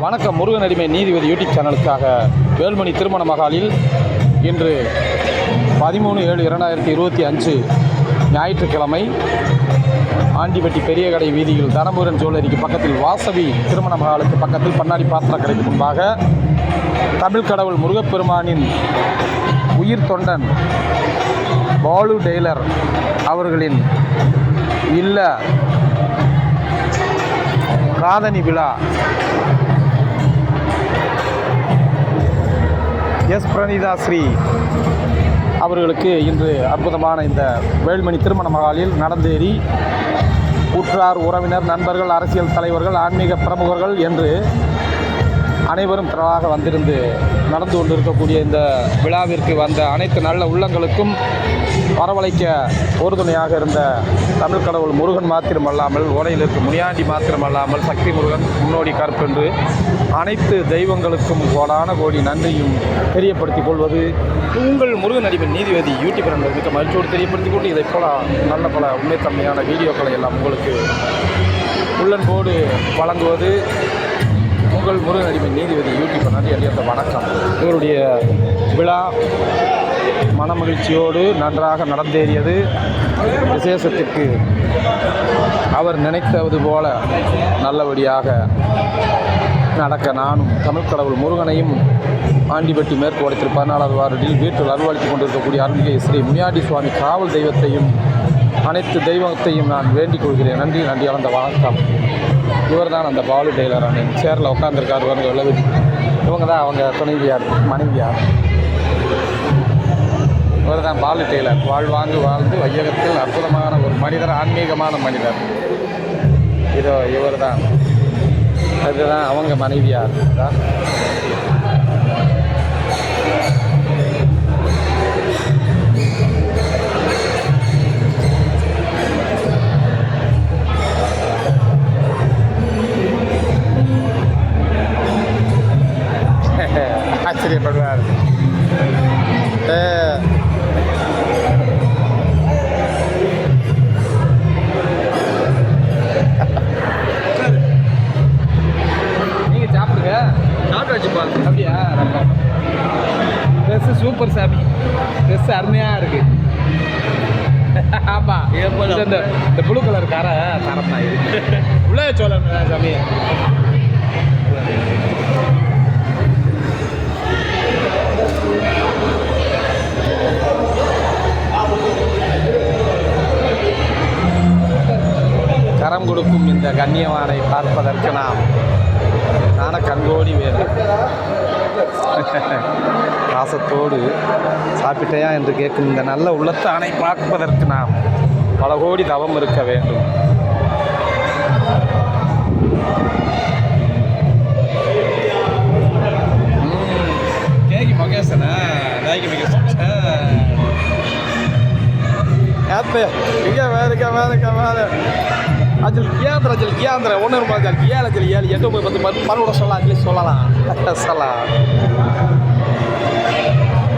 வணக்கம். முருகன் அடிமை நீதிபதி யூடியூப் சேனலுக்காக வேல்மணி திருமண மகாலில் இன்று 13/7/2025 ஞாயிற்றுக்கிழமை ஆண்டிப்பட்டி பெரிய கடை வீதியில் தனமுருகன் ஜுவல்லரிக்கு பக்கத்தில் வாசவி திருமண மகாலுக்கு பக்கத்தில் பண்ணாடி பாத்திர கடைக்கு முன்பாக தமிழ் கடவுள் முருகப்பெருமானின் உயிர் தொண்டன் பாலு டெய்லர் அவர்களின் இல்ல காதணி விழா எஸ் பிரணிதா ஸ்ரீ அவர்களுக்கு இன்று அற்புதமான இந்த வேல்மணி திருமண மகாலில் நடந்தேறி உற்றார் உறவினர் நண்பர்கள் அரசியல் தலைவர்கள் ஆன்மீக பிரமுகர்கள் என்று அனைவரும் திரளாக வந்திருந்து நடந்து கொண்டிருக்கக்கூடிய இந்த விழாவிற்கு வந்த அனைத்து நல்ல உள்ளங்களுக்கும் வரவழைக்க உறுதுணையாக இருந்த தமிழ் கடவுள் முருகன் மாத்திரமல்லாமல் ஓடையில் இருக்கும் முனியாண்டி மாத்திரமல்லாமல் சக்தி முருகன் முன்னோடி கற்பென்று அனைத்து தெய்வங்களுக்கும் கோடான கோடி நன்றியும் தெரியப்படுத்திக் கொள்வது உங்கள் முருகன் அடிமை நீதிபதி யூடியூப் சேனல் மிக்க மகிழ்ச்சியோடு தெரியப்படுத்திக் கொண்டு இதை போல நல்ல பல உண்மைத்தன்மையான வீடியோக்களை எல்லாம் உங்களுக்கு உள்ளன்போடு வழங்குவது உங்கள் முருகன் அடிமை நீதிபதி யூடியூப் நன்றி அறியாத வணக்கம். இவருடைய விழா மனமகிழ்ச்சியோடு நன்றாக நடந்தேறியது. விசேஷத்திற்கு அவர் நினைத்தது போல நல்லபடியாக நடக்க நானும் தமிழ் கடவுள் முருகனையும் ஆண்டிப்பட்டி மேற்கு வடத்தில் 14வது வார்டில் வீட்டில் அருள்வாளித்துக் கொண்டிருக்கக்கூடிய அருள்மிகு ஸ்ரீ முனியாண்டி சுவாமி காவல் தெய்வத்தையும் அனைத்து தெய்வத்தையும் நான் வேண்டிக் கொள்கிறேன். நன்றி அறியாத வணக்கம். இவர் தான் அந்த பாலு டெய்லர் அண்ணன் சேரில் உட்காந்துருக்கார். இவங்க தான் அவங்க துணைவியார் மனைவியார். இவர் தான் பாலு டெய்லர். வாழ்ந்து வையகத்தில் அற்புதமான ஒரு மனிதர், ஆன்மீகமான மனிதர். இவர் தான், அதுதான் அவங்க மனைவியார் தான். ஆச்சரியப்படுவார். நீங்கள் சாப்பிடுங்க, சாப்பிட்டு வச்சுப்பா. அப்படியா? ட்ரெஸ்ஸு சூப்பர் சாமி, ட்ரெஸ்ஸு அருமையாக இருக்குது. ஆமாம், இந்த ப்ளூ கலர் காரை தரம் தான் இது. உள்ளே சோழன் சாமி. கரம் கொடுக்கும் இந்த கண்ணியவானை பார்ப்பதற்கு நாம் கண்கோடி வேண்டும். பாசத்தோடு சாப்பிட்டையா என்று கேட்கும் இந்த நல்ல உள்ளத்தானை பார்ப்பதற்கு நாம் பல கோடி தவம் இருக்க வேண்டும். கேகி மகேசனா நாய்க்கு மகேசன் அஜல் கியாந்திர ஒன்று ரூபாய் 7 8 10 மறுபடியும் சொல்லலாம்.